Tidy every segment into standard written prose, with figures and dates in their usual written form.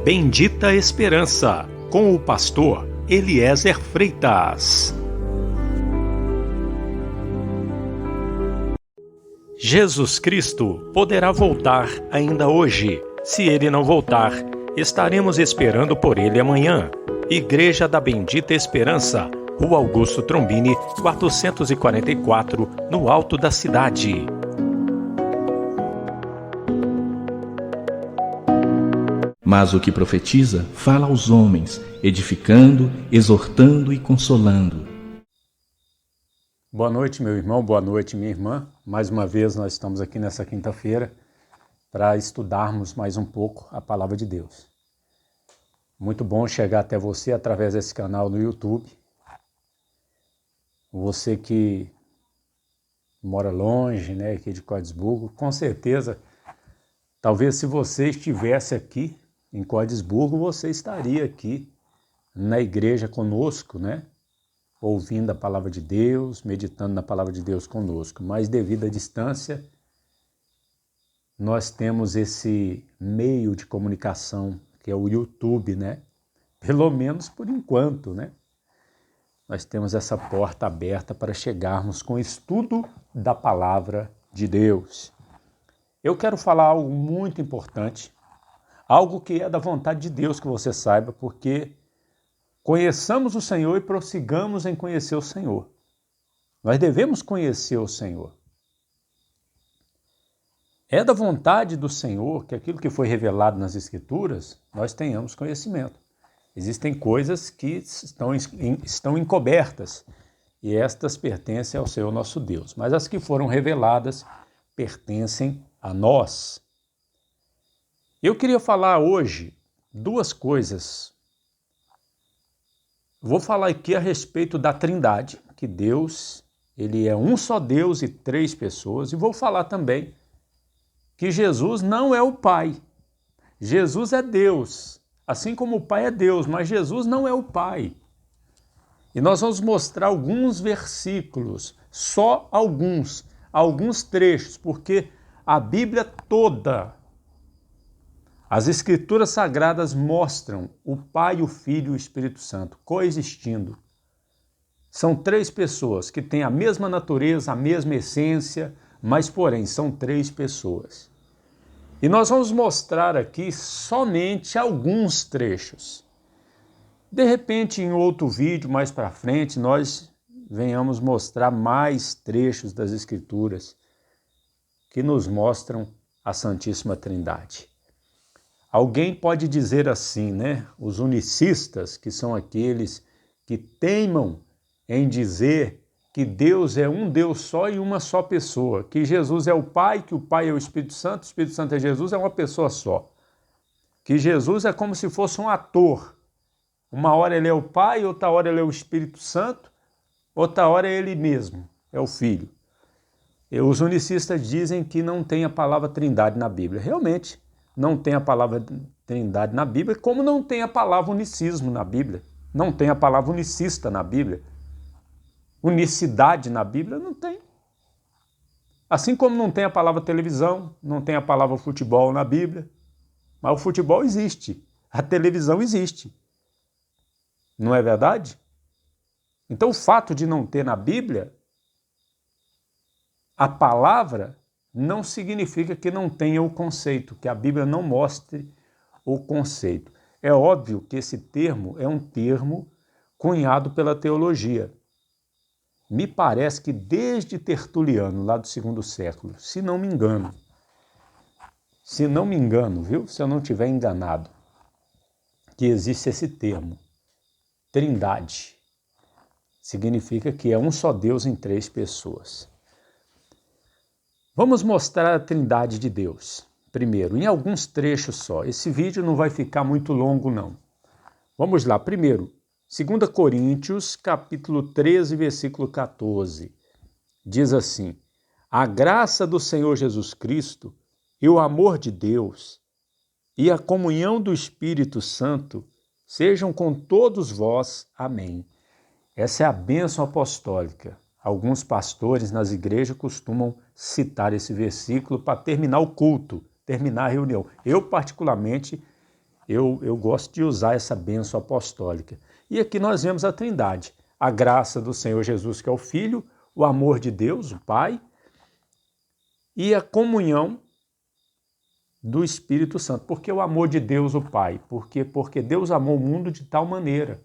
Bendita Esperança, com o pastor Eliezer Freitas. Jesus Cristo poderá voltar ainda hoje. Se ele não voltar, estaremos esperando por ele amanhã. Igreja da Bendita Esperança, Rua Augusto Trombini, 444, no alto da cidade. Mas o que profetiza, fala aos homens, edificando, exortando e consolando. Boa noite, meu irmão, boa noite, minha irmã. Mais uma vez nós estamos aqui nessa quinta-feira para estudarmos mais um pouco a Palavra de Deus. Muito bom chegar até você através desse canal no YouTube. Você que mora longe, né, aqui de Cordisburgo, com certeza, talvez se você estivesse aqui em Cordisburgo, você estaria aqui na igreja conosco, né? Ouvindo a palavra de Deus, meditando na palavra de Deus conosco. Mas devido à distância, nós temos esse meio de comunicação, que é o YouTube, né? Pelo menos por enquanto, né? Nós temos essa porta aberta para chegarmos com o estudo da palavra de Deus. Eu quero falar algo muito importante, algo que é da vontade de Deus que você saiba, porque conheçamos o Senhor e prossigamos em conhecer o Senhor. Nós devemos conhecer o Senhor. É da vontade do Senhor que aquilo que foi revelado nas Escrituras, nós tenhamos conhecimento. Existem coisas que estão encobertas e estas pertencem ao Senhor nosso Deus, mas as que foram reveladas pertencem a nós. Eu queria falar hoje duas coisas. Vou falar aqui a respeito da Trindade, que Deus, ele é um só Deus e três pessoas, e vou falar também que Jesus não é o Pai. Jesus é Deus, assim como o Pai é Deus, mas Jesus não é o Pai. E nós vamos mostrar alguns versículos, só alguns trechos, porque a Bíblia toda, as Escrituras Sagradas mostram o Pai, o Filho e o Espírito Santo coexistindo. São três pessoas que têm a mesma natureza, a mesma essência, mas porém são três pessoas. E nós vamos mostrar aqui somente alguns trechos. De repente, em outro vídeo mais para frente, nós venhamos mostrar mais trechos das Escrituras que nos mostram a Santíssima Trindade. Alguém pode dizer assim, né? Os unicistas, que são aqueles que teimam em dizer que Deus é um Deus só e uma só pessoa, que Jesus é o Pai, que o Pai é o Espírito Santo é Jesus, é uma pessoa só. Que Jesus é como se fosse um ator. Uma hora ele é o Pai, outra hora ele é o Espírito Santo, outra hora é ele mesmo, é o Filho. E os unicistas dizem que não tem a palavra Trindade na Bíblia. Realmente, não tem a palavra Trindade na Bíblia, como não tem a palavra unicismo na Bíblia. Não tem a palavra unicista na Bíblia. Unicidade na Bíblia não tem. Assim como não tem a palavra televisão, não tem a palavra futebol na Bíblia. Mas o futebol existe, a televisão existe. Não é verdade? Então o fato de não ter na Bíblia a palavra não significa que não tenha o conceito, que a Bíblia não mostre o conceito. É óbvio que esse termo é um termo cunhado pela teologia. Me parece que desde Tertuliano, lá do segundo século, se não me engano, viu? Se eu não estiver enganado, que existe esse termo, Trindade. Significa que é um só Deus em três pessoas. Vamos mostrar a Trindade de Deus. Primeiro, em alguns trechos só. Esse vídeo não vai ficar muito longo, não. Vamos lá. Primeiro, 2 Coríntios, capítulo 13, versículo 14. Diz assim: a graça do Senhor Jesus Cristo e o amor de Deus e a comunhão do Espírito Santo sejam com todos vós. Amém. Essa é a bênção apostólica. Alguns pastores nas igrejas costumam citar esse versículo para terminar o culto, terminar a reunião. Eu, particularmente, eu gosto de usar essa bênção apostólica. E aqui nós vemos a Trindade, a graça do Senhor Jesus, que é o Filho, o amor de Deus, o Pai, e a comunhão do Espírito Santo. Por que o amor de Deus, o Pai? Porque Deus amou o mundo de tal maneira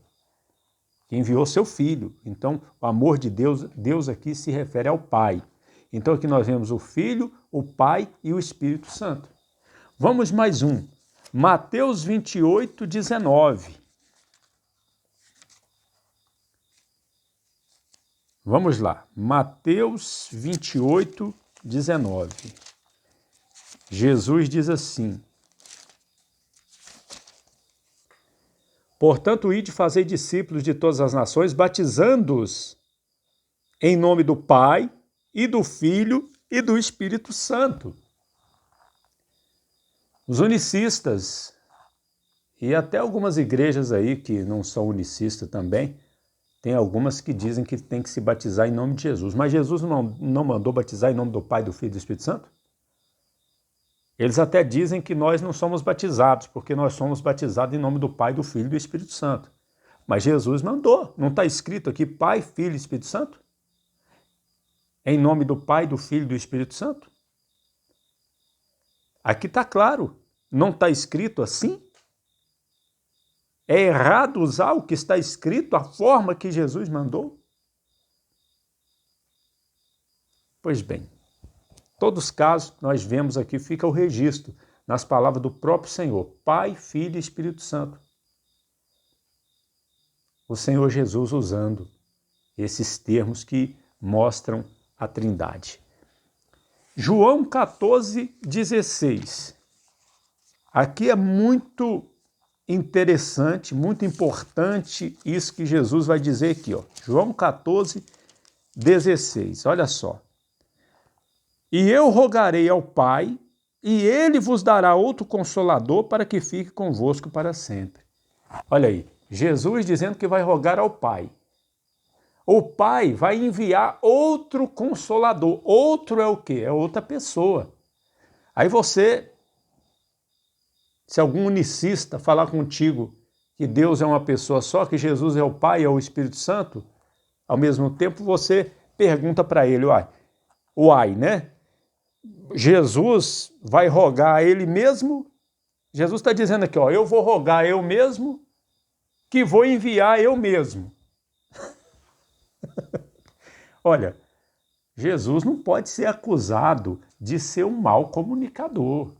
que enviou seu Filho. Então, o amor de Deus aqui se refere ao Pai. Então, aqui nós vemos o Filho, o Pai e o Espírito Santo. Vamos mais um. Mateus 28, 19. Vamos lá. Mateus 28, 19. Jesus diz assim: portanto, ide fazei discípulos de todas as nações, batizando-os em nome do Pai e do Filho e do Espírito Santo. Os unicistas, e até algumas igrejas aí que não são unicistas também, tem algumas que dizem que tem que se batizar em nome de Jesus. Mas Jesus não mandou batizar em nome do Pai, do Filho e do Espírito Santo? Eles até dizem que nós não somos batizados, porque nós somos batizados em nome do Pai, do Filho e do Espírito Santo. Mas Jesus mandou. Não está escrito aqui Pai, Filho e Espírito Santo? Em nome do Pai, do Filho e do Espírito Santo? Aqui está claro. Não está escrito assim? É errado usar o que está escrito, a forma que Jesus mandou? Pois bem, todos os casos nós vemos aqui, fica o registro nas palavras do próprio Senhor, Pai, Filho e Espírito Santo. O Senhor Jesus usando esses termos que mostram a Trindade. João 14, 16. Aqui é muito interessante, muito importante isso que Jesus vai dizer aqui, ó. João 14, 16. Olha só. E eu rogarei ao Pai, e ele vos dará outro consolador para que fique convosco para sempre. Olha aí, Jesus dizendo que vai rogar ao Pai. O Pai vai enviar outro consolador. Outro é o quê? É outra pessoa. Aí você, se algum unicista falar contigo que Deus é uma pessoa só, que Jesus é o Pai, é o Espírito Santo, ao mesmo tempo você pergunta para ele, uai, né? Jesus vai rogar a ele mesmo? Jesus está dizendo aqui, eu vou rogar eu mesmo, que vou enviar eu mesmo. Olha, Jesus não pode ser acusado de ser um mau comunicador.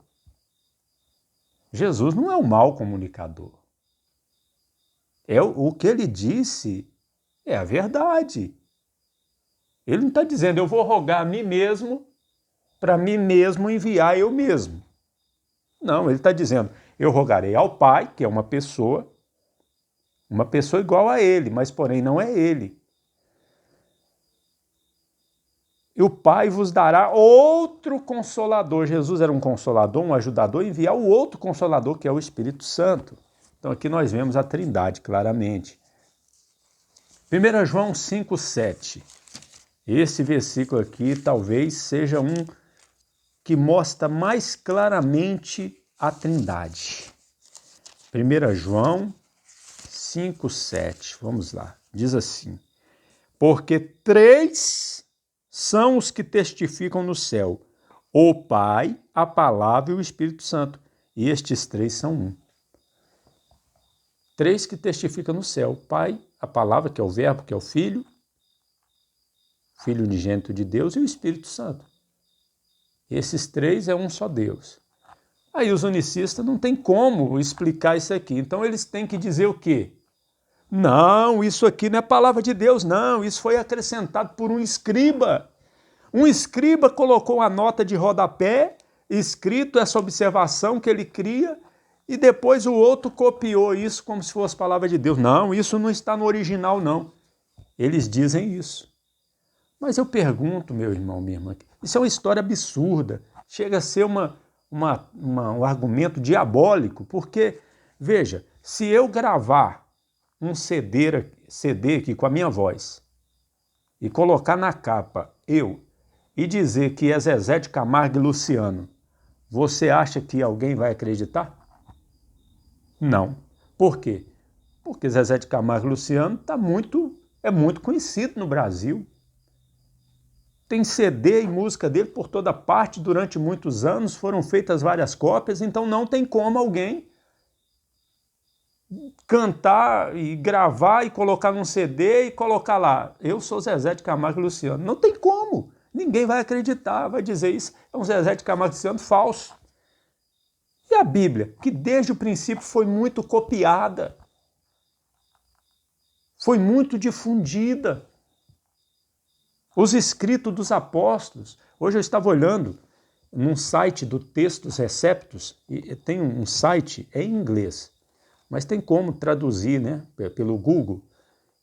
Jesus não é um mau comunicador. O que ele disse é a verdade. Ele não está dizendo, eu vou rogar a mim mesmo, para mim mesmo enviar eu mesmo. Não, ele está dizendo, eu rogarei ao Pai, que é uma pessoa igual a ele, mas porém não é ele. E o Pai vos dará outro consolador. Jesus era um consolador, um ajudador, enviar o outro consolador, que é o Espírito Santo. Então aqui nós vemos a Trindade claramente. 1 João 5, 7. Esse versículo aqui talvez seja um que mostra mais claramente a Trindade. 1 João 5, 7. Vamos lá. Diz assim: porque 3 são os que testificam no céu, o Pai, a Palavra e o Espírito Santo. E estes 3 são um. 3 que testificam no céu, o Pai, a Palavra, que é o Verbo, que é o Filho unigênito de Deus, e o Espírito Santo. Esses 3 é um só Deus. Aí os unicistas não tem como explicar isso aqui. Então eles têm que dizer o quê? Não, isso aqui não é palavra de Deus, não. Isso foi acrescentado por um escriba. Um escriba colocou a nota de rodapé, escrito essa observação que ele cria, e depois o outro copiou isso como se fosse palavra de Deus. Não, isso não está no original, não. Eles dizem isso. Mas eu pergunto, meu irmão, minha irmã, isso é uma história absurda. Chega a ser um argumento diabólico, porque, veja, se eu gravar um CD aqui com a minha voz e colocar na capa e dizer que é Zezé de Camargo e Luciano, você acha que alguém vai acreditar? Não. Por quê? Porque Zezé de Camargo e Luciano é muito conhecido no Brasil. Tem CD e música dele por toda parte durante muitos anos, foram feitas várias cópias, então não tem como alguém cantar e gravar e colocar num CD e colocar lá, eu sou Zezé de Camargo e Luciano. Não tem como. Ninguém vai acreditar, vai dizer isso é um Zezé de Camargo e Luciano falso. E a Bíblia, que desde o princípio foi muito copiada, foi muito difundida. Os escritos dos apóstolos. Hoje eu estava olhando num site do Textos Receptos, e tem um site, é em inglês, mas tem como traduzir, né, pelo Google.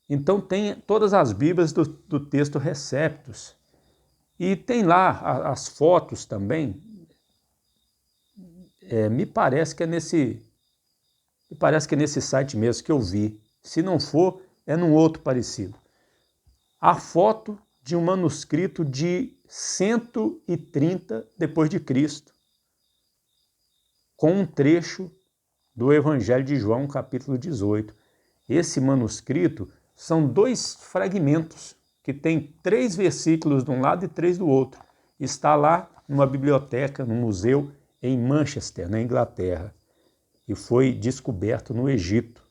Então tem todas as Bíblias do Texto Receptos. E tem lá as fotos também. Me parece que é nesse site mesmo que eu vi. Se não for, é num outro parecido. A foto de um manuscrito de 130 depois de Cristo, com um trecho do Evangelho de João, capítulo 18. Esse manuscrito são 2 fragmentos, que tem 3 versículos de um lado e 3 do outro. Está lá numa biblioteca, num museu em Manchester, na Inglaterra, e foi descoberto no Egito,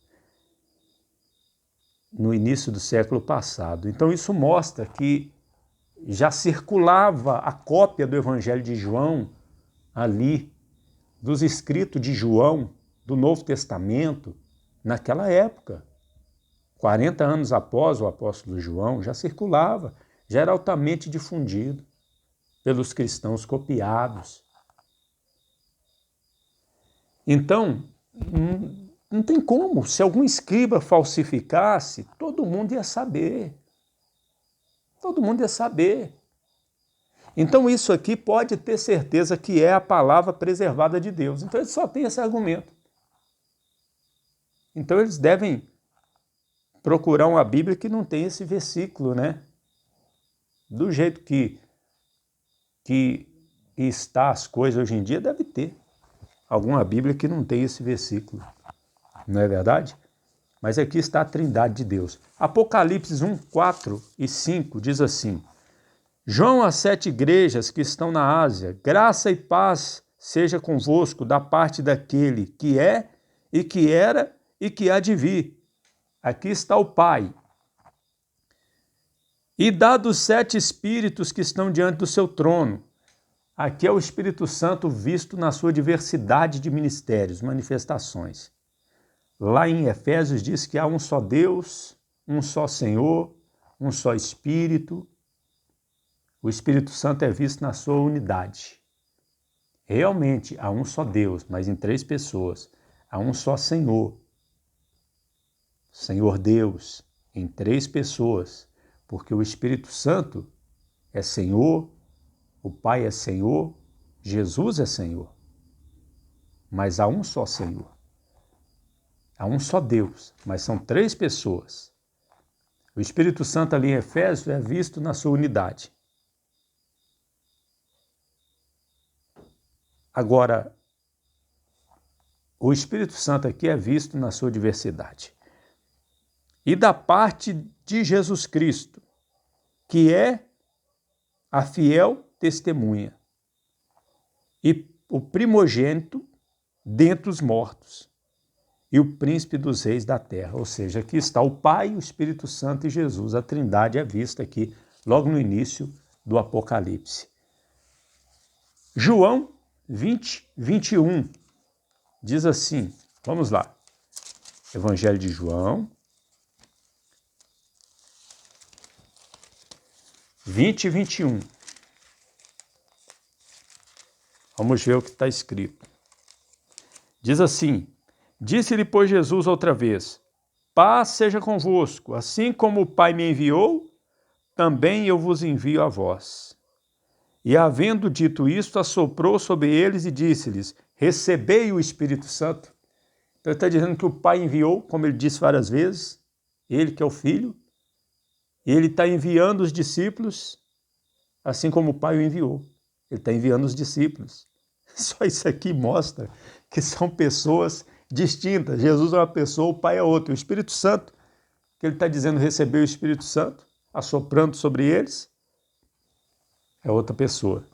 no início do século passado. Então isso mostra que já circulava a cópia do Evangelho de João ali, dos escritos de João, do Novo Testamento, naquela época. 40 anos após o apóstolo João, já circulava, já era altamente difundido pelos cristãos copiados. Então, não tem como. Se algum escriba falsificasse, todo mundo ia saber. Todo mundo ia saber. Então isso aqui pode ter certeza que é a palavra preservada de Deus. Então eles só têm esse argumento. Então eles devem procurar uma Bíblia que não tem esse versículo, né? Do jeito que está as coisas hoje em dia, deve ter alguma Bíblia que não tem esse versículo. Não é verdade? Mas aqui está a Trindade de Deus. Apocalipse 1, 4 e 5 diz assim: João às 7 igrejas que estão na Ásia, graça e paz seja convosco da parte daquele que é, e que era, e que há de vir. Aqui está o Pai. E dá dos 7 espíritos que estão diante do seu trono. Aqui é o Espírito Santo visto na sua diversidade de ministérios, manifestações. Lá em Efésios diz que há um só Deus, um só Senhor, um só Espírito. O Espírito Santo é visto na sua unidade. Realmente há um só Deus, mas em 3 pessoas. Há um só Senhor. Senhor Deus, em 3 pessoas. Porque o Espírito Santo é Senhor, o Pai é Senhor, Jesus é Senhor. Mas há um só Senhor. Há um só Deus, mas são 3 pessoas. O Espírito Santo ali em Efésios é visto na sua unidade. Agora, o Espírito Santo aqui é visto na sua diversidade. E da parte de Jesus Cristo, que é a fiel testemunha e o primogênito dentre os mortos e o príncipe dos reis da terra. Ou seja, aqui está o Pai, o Espírito Santo e Jesus. A Trindade é vista aqui logo no início do Apocalipse. João 20, 21 diz assim, vamos lá, Evangelho de João 20 e 21. Vamos ver o que está escrito. Diz assim: Disse-lhe, pois, Jesus outra vez: Paz seja convosco, assim como o Pai me enviou, também eu vos envio a vós. E havendo dito isto, assoprou sobre eles e disse-lhes: Recebei o Espírito Santo. Então ele está dizendo que o Pai enviou, como ele disse várias vezes, ele que é o Filho, e ele está enviando os discípulos, assim como o Pai o enviou. Ele está enviando os discípulos. Só isso aqui mostra que são pessoas distintas. Jesus é uma pessoa, o Pai é outra. O Espírito Santo, que ele está dizendo receber o Espírito Santo, assoprando sobre eles, é outra pessoa.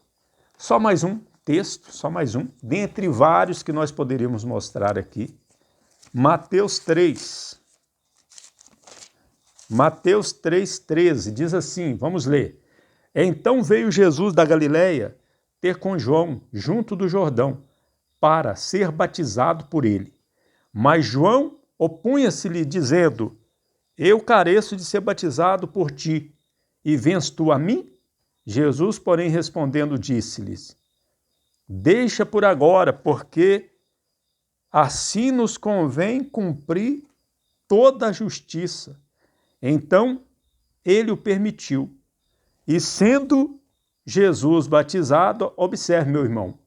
Só mais um texto, só mais um, dentre vários que nós poderíamos mostrar aqui. Mateus 3. Mateus 3,13 diz assim, vamos ler. Então veio Jesus da Galileia ter com João junto do Jordão, para ser batizado por ele. Mas João opunha-se-lhe, dizendo, eu careço de ser batizado por ti, e vens tu a mim? Jesus, porém, respondendo, disse-lhes, deixa por agora, porque assim nos convém cumprir toda a justiça. Então, ele o permitiu. E sendo Jesus batizado, observe, meu irmão,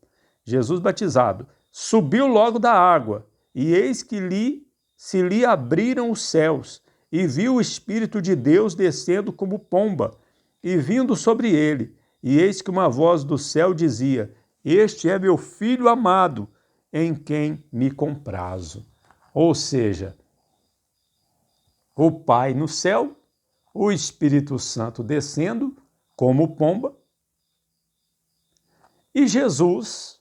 Jesus batizado, subiu logo da água, e eis que se lhe abriram os céus, e viu o Espírito de Deus descendo como pomba, e vindo sobre ele. E eis que uma voz do céu dizia, este é meu Filho amado, em quem me comprazo. Ou seja, o Pai no céu, o Espírito Santo descendo como pomba, e Jesus,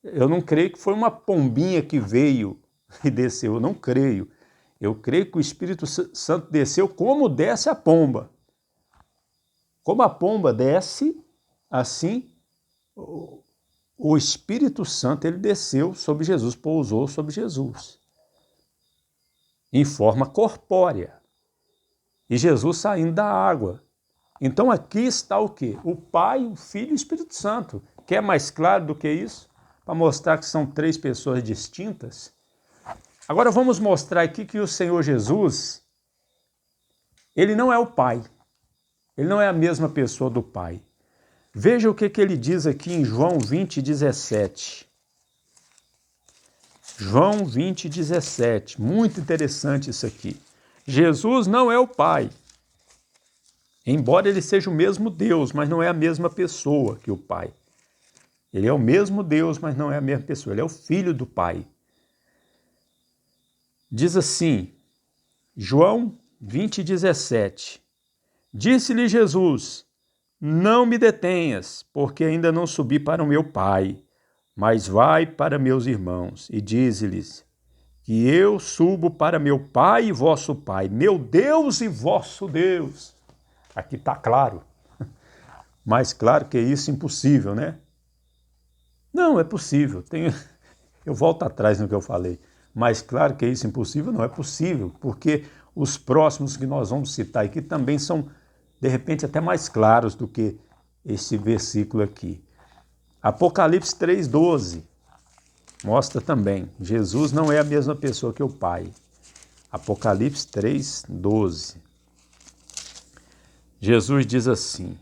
eu não creio que foi uma pombinha que veio e desceu, eu não creio. Eu creio que o Espírito Santo desceu como desce a pomba. Como a pomba desce, assim o Espírito Santo ele desceu sobre Jesus, pousou sobre Jesus, em forma corpórea. E Jesus saindo da água. Então aqui está o quê? O Pai, o Filho e o Espírito Santo. Quer mais claro do que isso? Para mostrar que são três pessoas distintas. Agora vamos mostrar aqui que o Senhor Jesus, ele não é o Pai. Ele não é a mesma pessoa do Pai. Veja o que ele diz aqui em João 20:17. João 20:17. Muito interessante isso aqui. Jesus não é o Pai. Embora ele seja o mesmo Deus, mas não é a mesma pessoa que o Pai. Ele é o mesmo Deus, mas não é a mesma pessoa. Ele é o Filho do Pai. Diz assim, João 20:17. Disse-lhe Jesus, não me detenhas, porque ainda não subi para o meu Pai, mas vai para meus irmãos, e dize-lhes que eu subo para meu Pai e vosso Pai, meu Deus e vosso Deus. Aqui está claro. Mais claro que isso, impossível, né? Não, é possível. Eu volto atrás no que eu falei. Mais claro que isso, impossível, não é possível, porque os próximos que nós vamos citar aqui também são, de repente, até mais claros do que esse versículo aqui. Apocalipse 3:12 mostra também, Jesus não é a mesma pessoa que o Pai. Apocalipse 3:12. Jesus diz assim,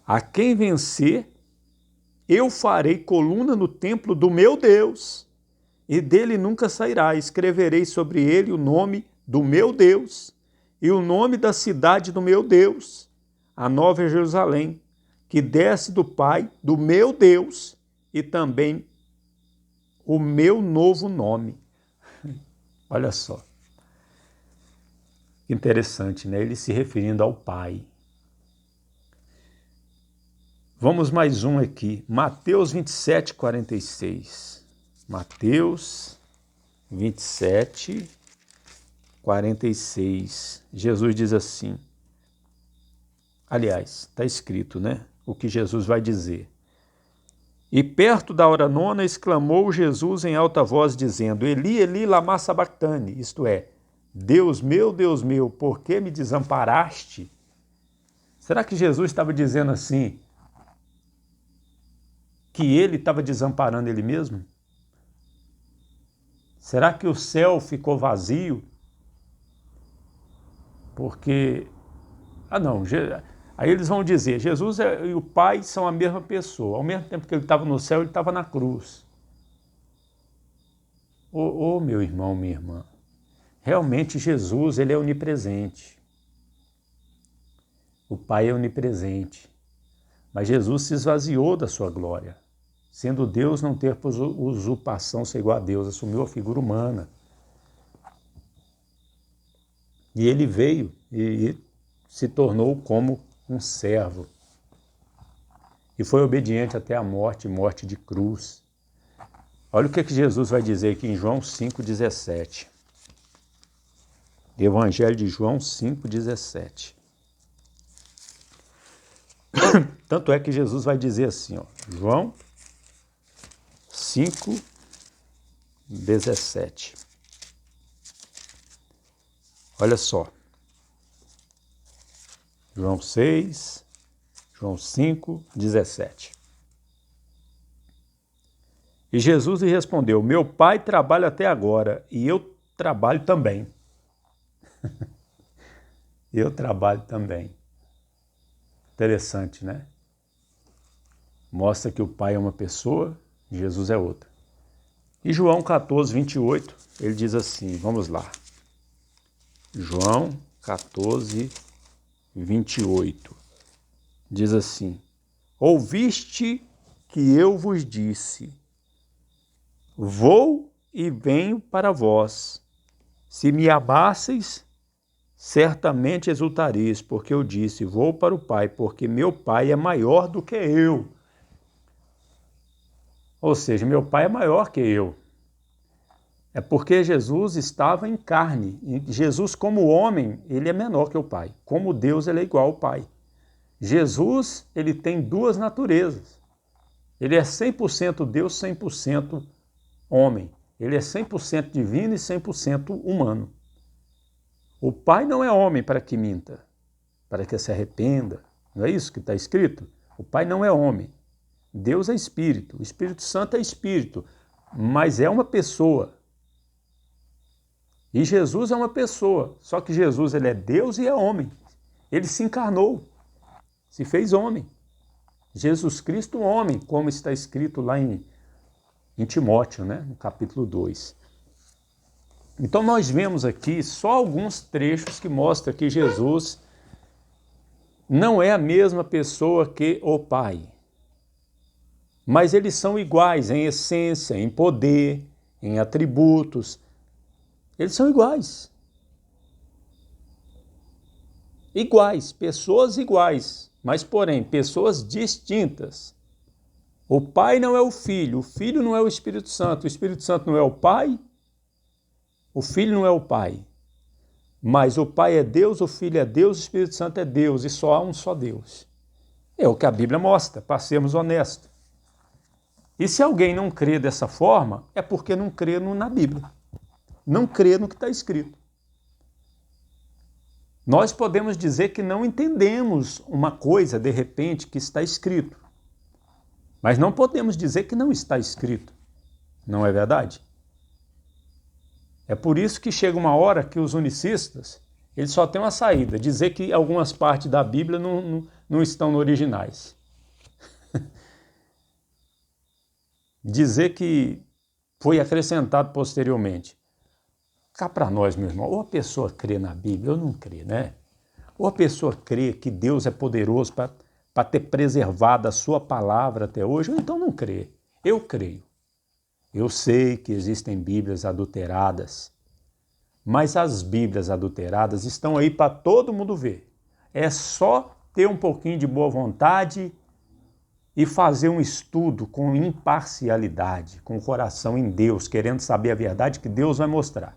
a quem vencer, eu farei coluna no templo do meu Deus, e dele nunca sairá. Escreverei sobre ele o nome do meu Deus e o nome da cidade do meu Deus, a Nova Jerusalém, que desce do Pai do meu Deus, e também o meu novo nome. Olha só. Interessante, né? Ele se referindo ao Pai. Vamos mais um aqui. Mateus 27:46. Mateus 27:46. Jesus diz assim. Aliás, está escrito, né? O que Jesus vai dizer. E perto da hora nona exclamou Jesus em alta voz, dizendo, Eli, Eli, lama sabactani, isto é, Deus meu, por que me desamparaste? Será que Jesus estava dizendo assim, que ele estava desamparando ele mesmo? Será que o céu ficou vazio? Porque, aí eles vão dizer, Jesus e o Pai são a mesma pessoa. Ao mesmo tempo que ele estava no céu, ele estava na cruz. Meu irmão, minha irmã, realmente Jesus, ele é onipresente. O Pai é onipresente. Mas Jesus se esvaziou da sua glória. Sendo Deus, não ter por usurpação ser igual a Deus, assumiu a figura humana. E ele veio e se tornou como um servo. E foi obediente até a morte, morte de cruz. Olha o que Jesus vai dizer aqui em João 5,17. Evangelho de João 5,17. Tanto é que Jesus vai dizer assim, ó, João 5,17. Olha só. João 6, João 5,17. E Jesus lhe respondeu: meu Pai trabalha até agora e eu trabalho também. Eu trabalho também. Interessante, né? Mostra que o Pai é uma pessoa, Jesus é outra. E João 14, 28, ele diz assim, vamos lá. João 14, 28. Diz assim: ouviste que eu vos disse, vou e venho para vós. Se me amasseis, certamente exultareis, porque eu disse, vou para o Pai, porque meu Pai é maior do que eu. Ou seja, meu Pai é maior que eu. É porque Jesus estava em carne. E Jesus, como homem, ele é menor que o Pai. Como Deus, ele é igual ao Pai. Jesus, ele tem duas naturezas. Ele é 100% Deus, 100% homem. Ele é 100% divino e 100% humano. O Pai não é homem para que minta, para que se arrependa. Não é isso que está escrito? O Pai não é homem. Deus é Espírito. O Espírito Santo é Espírito, mas é uma pessoa. E Jesus é uma pessoa. Só que Jesus, ele é Deus e é homem. Ele se encarnou, se fez homem. Jesus Cristo, homem, como está escrito lá em Timóteo, né? No capítulo 2. Então nós vemos aqui só alguns trechos que mostram que Jesus não é a mesma pessoa que o Pai. Mas eles são iguais em essência, em poder, em atributos. Eles são iguais. Iguais, pessoas iguais, mas porém, pessoas distintas. O Pai não é o Filho não é o Espírito Santo não é o Pai, o Filho não é o Pai. Mas o Pai é Deus, o Filho é Deus, o Espírito Santo é Deus, e só há um só Deus. É o que a Bíblia mostra, para sermos honestos. E se alguém não crê dessa forma, é porque não crê na Bíblia. Não crê no que está escrito. Nós podemos dizer que não entendemos uma coisa, de repente, que está escrito. Mas não podemos dizer que não está escrito. Não é verdade? É por isso que chega uma hora que os unicistas, eles só têm uma saída, dizer que algumas partes da Bíblia não estão no originais. Dizer que foi acrescentado posteriormente. Cá para nós, meu irmão, ou a pessoa crê na Bíblia ou não crê, né? Ou a pessoa crê que Deus é poderoso para ter preservado a sua palavra até hoje, ou então não crê. Eu creio. Eu sei que existem Bíblias adulteradas, mas as Bíblias adulteradas estão aí para todo mundo ver. É só ter um pouquinho de boa vontade e fazer um estudo com imparcialidade, com o coração em Deus, querendo saber a verdade que Deus vai mostrar.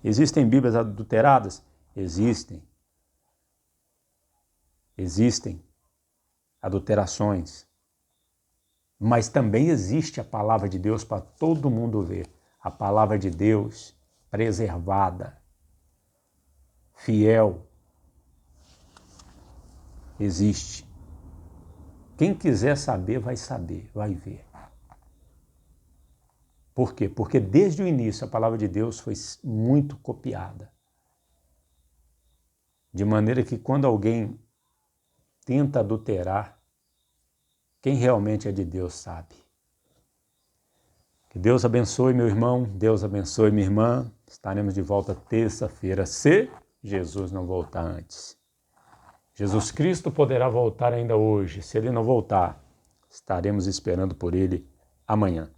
Existem Bíblias adulteradas? Existem. Existem adulterações. Mas também existe a palavra de Deus para todo mundo ver. A palavra de Deus preservada, fiel. Existe. Quem quiser saber, vai ver. Por quê? Porque desde o início a palavra de Deus foi muito copiada. De maneira que quando alguém tenta adulterar, quem realmente é de Deus sabe. Que Deus abençoe meu irmão, Deus abençoe minha irmã. Estaremos de volta terça-feira, se Jesus não voltar antes. Jesus Cristo poderá voltar ainda hoje. Se Ele não voltar, estaremos esperando por Ele amanhã.